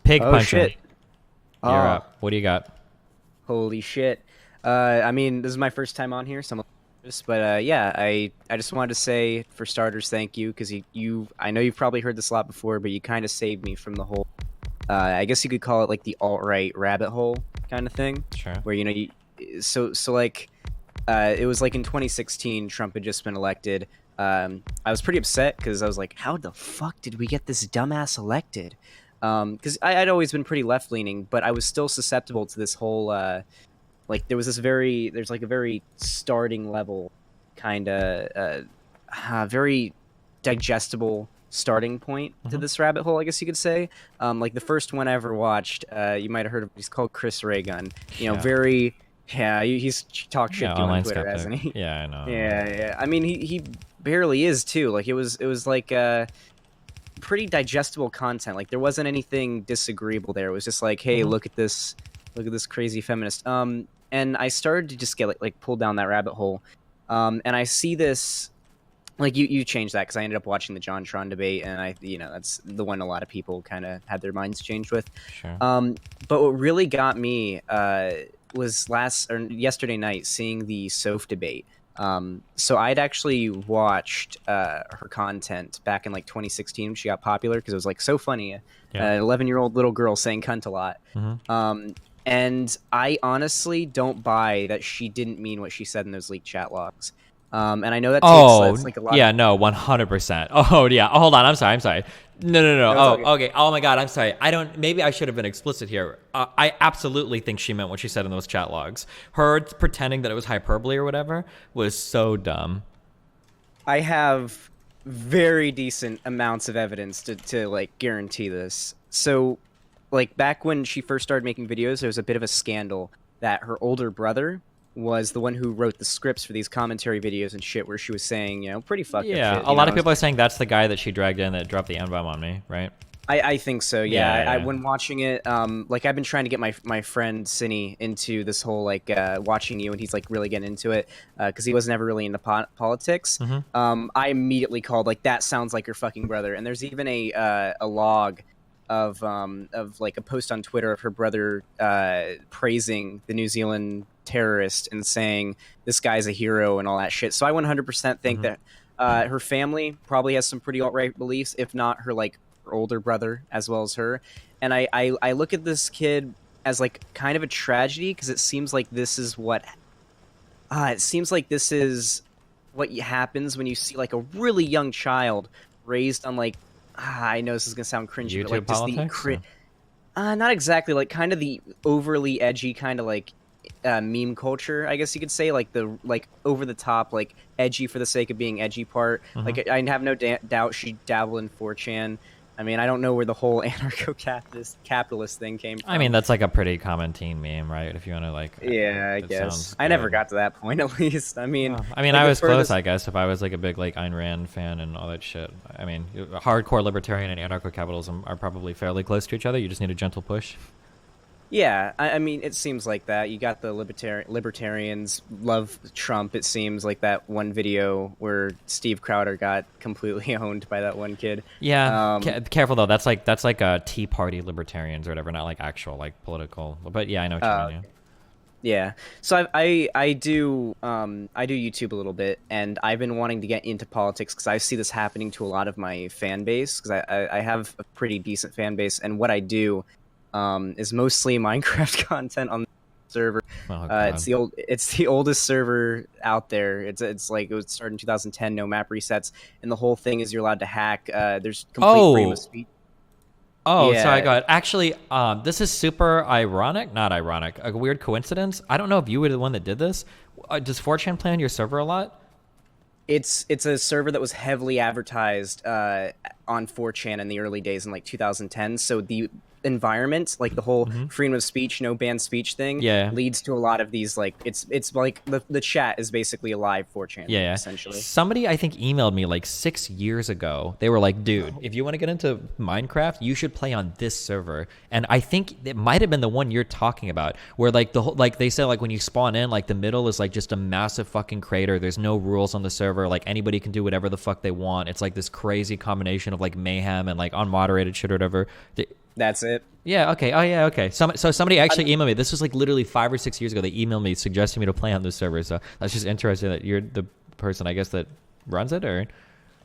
Pig Oh punching. shit. You're Oh, up. What do you got? holy shit. I mean, this is my first time on here, so I'm a little nervous, but yeah, I just wanted to say for starters, thank you, because you I know you've probably heard this a lot before, but you kind of saved me from the whole I guess you could call it like the alt-right rabbit hole kind of thing, Sure. where so like it was like in 2016, Trump had just been elected. I was pretty upset because I was like, how the fuck did we get this dumbass elected? Because I'd always been pretty left leaning, but I was still susceptible to this whole like there's like a very starting level kind of very digestible starting point to Mhm. this rabbit hole, I guess you could say. Like the first one I ever watched, you might have heard of. He's called Chris Raygun. You know, Yeah. very yeah. He's talked shit Yeah, to you on online Twitter, skeptic. hasn't he? Yeah, I know. Yeah, yeah. I mean, he barely is too. Like it was like pretty digestible content. Like there wasn't anything disagreeable there. It was just like, hey, Mhm. look at this crazy feminist. And I started to just get like pulled down that rabbit hole. And I see this like you changed that because I ended up watching the JonTron debate, and that's the one a lot of people kind of had their minds changed with. Sure. But what really got me was last or yesterday night seeing the Soph debate. So I'd actually watched her content back in like 2016 when she got popular because it was like so funny. Yeah. An 11-year-old little girl saying cunt a lot. Mhm. And I honestly don't buy that she didn't mean what she said in those leaked chat logs. And I know that takes Oh, that's like a lot of yeah, no, 100%. Oh, yeah. Oh, hold on. I'm sorry. No, no, no. no, it's all good. Oh, okay. Oh my God, I'm sorry. Maybe I should have been explicit here. I absolutely think she meant what she said in those chat logs. Her pretending that it was hyperbole or whatever was so dumb. I have very decent amounts of evidence to like guarantee this. So, like back when she first started making videos, there was a bit of a scandal that her older brother was the one who wrote the scripts for these commentary videos and shit, where she was saying, pretty fucked up Yeah, shit. a lot of people are saying that's the guy that she dragged in that dropped the N-bomb on me, right? I think so. Yeah. Yeah, I yeah. when watching it, like I've been trying to get my friend Cinny into this whole like watching you, and he's like really getting into it because he was never really into politics. Mm-hmm. I immediately called like that sounds like your fucking brother, and there's even a log of like a post on Twitter of her brother praising the New Zealand terrorist and saying this guy's a hero and all that shit. So I 100% think Mm-hmm. that her family probably has some pretty alt-right beliefs, if not her like her older brother as well as her. And I look at this kid as like kind of a tragedy because it seems like this is what happens when you see like a really young child raised on like I know this is gonna sound cringy, but YouTube like just the politics? not exactly like kind of the overly edgy kind of like meme culture, I guess you could say, like the like over the top, like edgy for the sake of being edgy part. Mm-hmm. Like I have no doubt she dabbled in 4chan. I mean, I don't know where the whole anarcho-capitalist thing came I mean, from. that's like a pretty common teen meme, right? If you want to like, Yeah, I it guess sounds I never good. got to that point. At least, I mean, I mean, like I the was close, furthest. I guess, if I was like a big like Ayn Rand fan and all that shit. I mean, hardcore libertarian and anarcho-capitalism are probably fairly close to each other. You just need a gentle push. Yeah, I mean, it seems like that. You got the libertarians love Trump. It seems like that one video where Steve Crowder got completely owned by that one kid. Yeah, Um, careful though. That's like a Tea Party libertarians or whatever, not like actual like political. But yeah, I know what you mean. yeah. So I do YouTube a little bit, and I've been wanting to get into politics because I see this happening to a lot of my fan base because I have a pretty decent fan base, and what I do is mostly Minecraft content on the server. Yeah. Oh It's God. the oldest server out there. It's like it was started in 2010, no map resets, and the whole thing is you're allowed to hack. There's complete freedom of Oh. speech. Oh, sorry, Yeah, God. Actually, this is super ironic. Not ironic. A weird coincidence. I don't know if you were the one that did this. Does 4chan play on your server a lot? it's a server that was heavily advertised on 4chan in the early days in like 2010. So the environment, like the whole Mm-hmm. freedom of speech, no banned speech thing, Yeah. leads to a lot of these like it's like the chat is basically a live 4chan Yeah, thing, yeah. essentially. Somebody I think emailed me like 6 years ago. They were like, "Dude, if you want to get into Minecraft, you should play on this server." And I think it might have been the one you're talking about, where like the whole like they said like when you spawn in, like the middle is like just a massive fucking crater. There's no rules on the server. Like anybody can do whatever the fuck they want. It's like this crazy combination of like mayhem and like unmoderated shit or whatever. That's it. Yeah. Okay. Oh yeah. Okay. So somebody actually emailed me. This was like literally 5 or 6 years ago. They emailed me suggesting me to play on this server. So that's just interesting that you're the person, I guess, that runs it, or.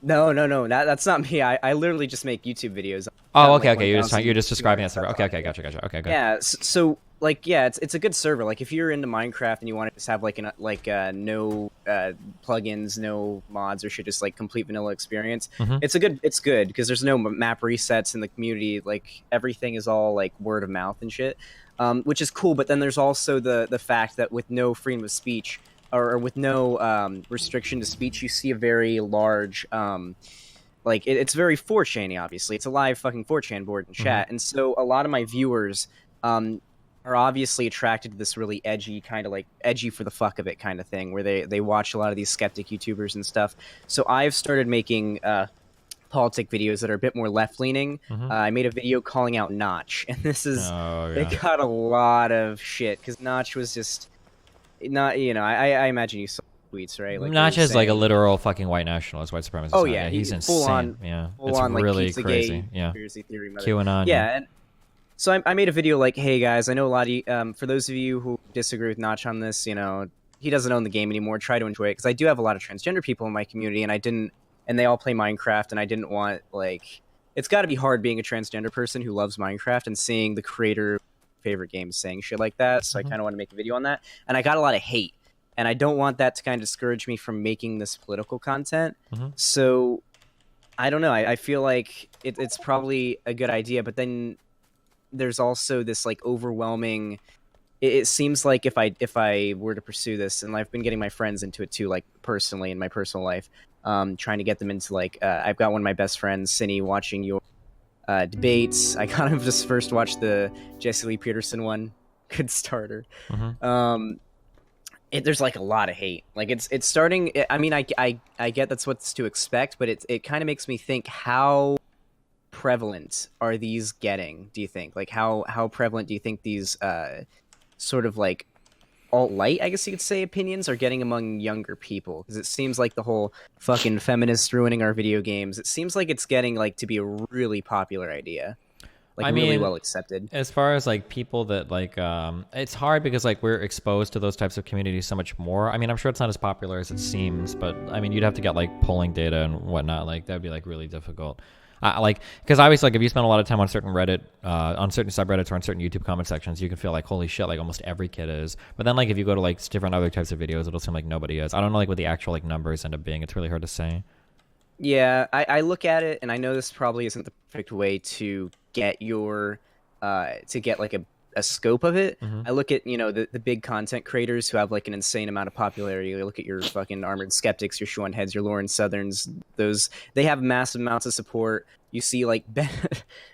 No, no, no, that's not me. I literally just make YouTube videos. Oh, Got, okay, like, okay. You're just describing 1,200 that server. subs Okay, on okay, it. gotcha, gotcha. Okay, good. Yeah, so like yeah, it's a good server. Like if you're into Minecraft and you want to just have like no plugins, no mods or shit, just like complete vanilla experience. Mm-hmm. It's good because there's no map resets in the community. Like everything is all like word of mouth and shit, which is cool. But then there's also the fact that with no freedom of speech or with no restriction to speech, you see a very large like it's very 4chan-y, obviously. It's a live fucking 4chan board and chat, and so a lot of my viewers are obviously attracted to this really edgy kind of like edgy for the fuck of it kind of thing, where they watch a lot of these skeptic YouTubers and stuff. So I've started making politic videos that are a bit more left leaning. I made a video calling out Notch, and this is it got a lot of shit because Notch was just not I imagine you saw tweets, right? Like Notch is like a literal fucking white nationalist, white supremacist. Oh yeah, he's insane. Full on, it's on, really like, crazy. Yeah, conspiracy theory mother. QAnon. Yeah, and so I made a video like, hey guys, I know a lot of you, for those of you who disagree with Notch on this, he doesn't own the game anymore. Try to enjoy it because I do have a lot of transgender people in my community, and they all play Minecraft, and I didn't want like it's got to be hard being a transgender person who loves Minecraft and seeing the creator of favorite games saying shit like that. So I kind of want to make a video on that, and I got a lot of hate. And I don't want that to kind of discourage me from making this political content. So, I don't know. I feel like it's probably a good idea, but then there's also this like overwhelming. It seems like if I were to pursue this, and I've been getting my friends into it too, like personally in my personal life, trying to get them into like I've got one of my best friends, Cinny, watching your debates. I kind of just first watched the Jesse Lee Peterson one. Good starter. There's like a lot of hate. Like it's starting. I mean, I get that's what's to expect, but it kind of makes me think, how prevalent are these getting? Do you think like how prevalent do you think these sort of like alt-light, I guess you could say, opinions are getting among younger people? Because it seems like the whole fucking feminists ruining our video games. It seems like it's getting like to be a really popular idea. Like really well accepted. As far as like people that like, it's hard because like we're exposed to those types of communities so much more. I mean, I'm sure it's not as popular as it seems, but I mean, you'd have to get like polling data and whatnot. Like that'd be like really difficult. Like, because obviously, like if you spend a lot of time on certain Reddit, on certain subreddits, or on certain YouTube comment sections, you can feel like, holy shit, like almost every kid is. But then like if you go to like different other types of videos, it'll seem like nobody is. I don't know like what the actual like numbers end up being. It's really hard to say. Yeah, I look at it, and I know this probably isn't the perfect way to get your to get like a scope of it. I look at the big content creators who have like an insane amount of popularity. I look at your fucking Armored Skeptics, your Sean Heads, your Lauren Southerns. Those, they have massive amounts of support. You see like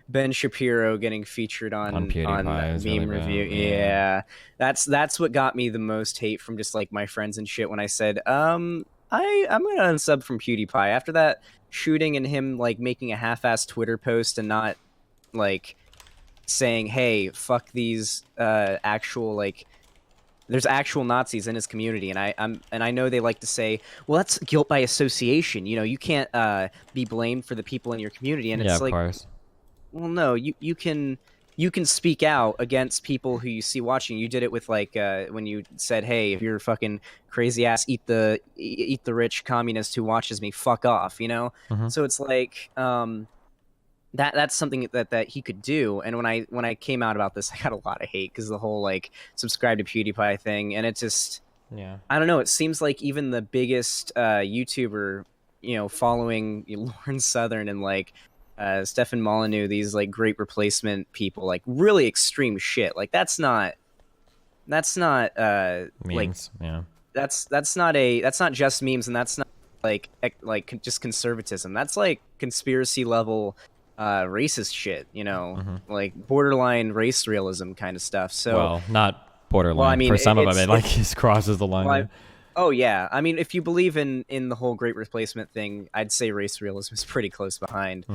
Ben Shapiro getting featured on PewDiePie meme really review. bad. Yeah, that's what got me the most hate from just like my friends and shit when I said I'm gonna unsub from PewDiePie after that shooting and him like making a half-assed Twitter post and not like saying, hey, fuck these actual like there's actual Nazis in his community, and I know they like to say, well, that's guilt by association, you can't be blamed for the people in your community, and it's like, course. Well, no, you can speak out against people who you see watching. You did it with like when you said, hey, if you're a fucking crazy ass eat the rich communist who watches me, fuck off, So it's like that's something that he could do. And when I came out about this, I got a lot of hate because the whole like subscribe to PewDiePie thing, and it just I don't know. It seems like even the biggest YouTuber, following Lauren Southern and like Stefan Molyneux, these like great replacement people, like really extreme shit. Like that's not memes, like that's not just memes, and that's not like just conservatism. That's like conspiracy level racist shit, like borderline race realism kind of stuff. So, well, not borderline. Well, I mean, for some of them, it like just crosses the line. Well, oh yeah, I mean, if you believe in the whole great replacement thing, I'd say race realism is pretty close behind.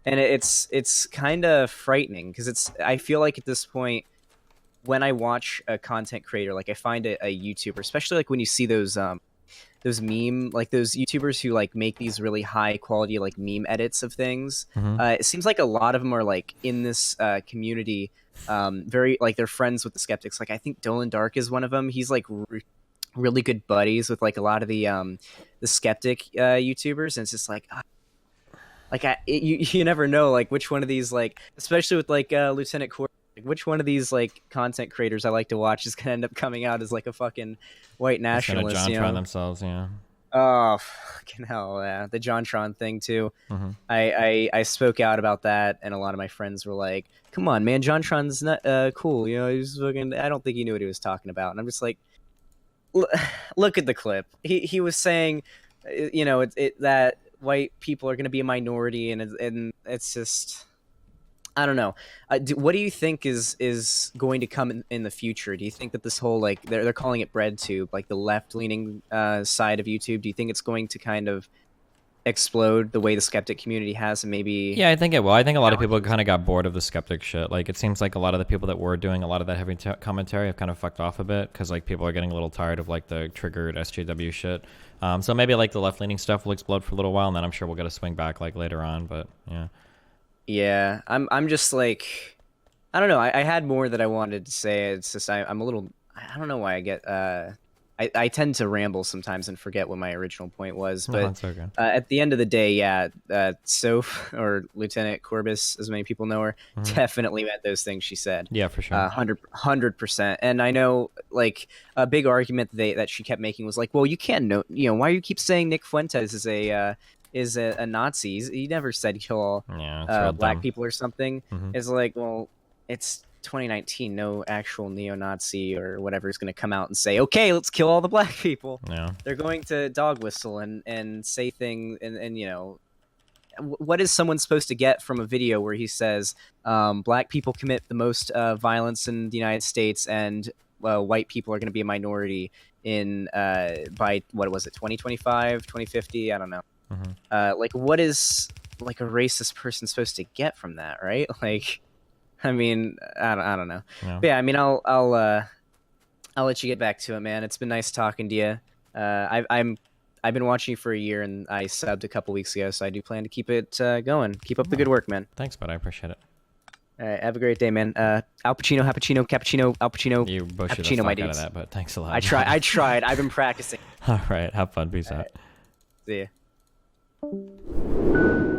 And it's kind of frightening because I feel like at this point, when I watch a content creator, like I find a YouTuber, especially like when you see those those meme, like those YouTubers who like make these really high quality like meme edits of things. It seems like a lot of them are like in this community, very like they're friends with the skeptics. Like I think Dolan Dark is one of them. He's like really good buddies with like a lot of the skeptic YouTubers, and it's just like. You never know like which one of these like, especially with like Lieutenant Core, like, which one of these like content creators I like to watch is gonna end up coming out as like a fucking white nationalist. Just gonna JonTron you know? themselves, yeah. Oh fucking hell, yeah, the JonTron thing too. I spoke out about that, and a lot of my friends were like, "Come on, man, JonTron's not cool. You know, he's fucking. I don't think he knew what he was talking about." And I'm just like, look at the clip. He was saying, you know, that white people are going to be a minority, and it's just, I don't know. What do you think is going to come in the future? Do you think that this whole like they're calling it BreadTube, like the left leaning side of YouTube? Do you think it's going to kind of explode the way the skeptic community has, and maybe? Yeah, I think it will. I think a lot of people kind of got bored of the skeptic shit. Like, it seems like a lot of the people that were doing a lot of that heavy commentary have kind of fucked off a bit because like people are getting a little tired of like the triggered SJW shit. So maybe like the left leaning stuff will explode for a little while, and then I'm sure we'll get a swing back like later on. But yeah. Yeah, I'm just like, I don't know. I had more that I wanted to say. It's just I'm a little. I don't know why I get. I tend to ramble sometimes and forget what my original point was. But that's okay. At the end of the day, yeah, Soph, or Lieutenant Corbis, as many people know her, definitely meant those things she said. Yeah, for sure. 100%. And I know, like, a big argument that she kept making was like, well, you can't know, you know, why do you keep saying Nick Fuentes is a Nazi? He never said kill all black people or something. It's like, well, it's 2019, no actual neo-Nazi or whatever is going to come out and say, okay, let's kill all the black people. Yeah. They're going to dog whistle and say things, and you know, what is someone supposed to get from a video where he says black people commit the most violence in the United States, and white people are going to be a minority in by, what was it, 2025, 2050? I don't know. Like, what is like a racist person supposed to get from that, right? Like, I mean, I don't know. Yeah. But yeah, I mean, I'll let you get back to it, man. It's been nice talking to you. I've been watching you for a year, and I subbed a couple weeks ago, so I do plan to keep it going. Keep up the good work, man. Thanks, bud. I appreciate it. All right, have a great day, man. Al Pacino, Cappuccino, Al Pacino. You bullshit the fuck out of that, but thanks a lot. I tried. I've been practicing. All right, have fun. Peace out. See ya.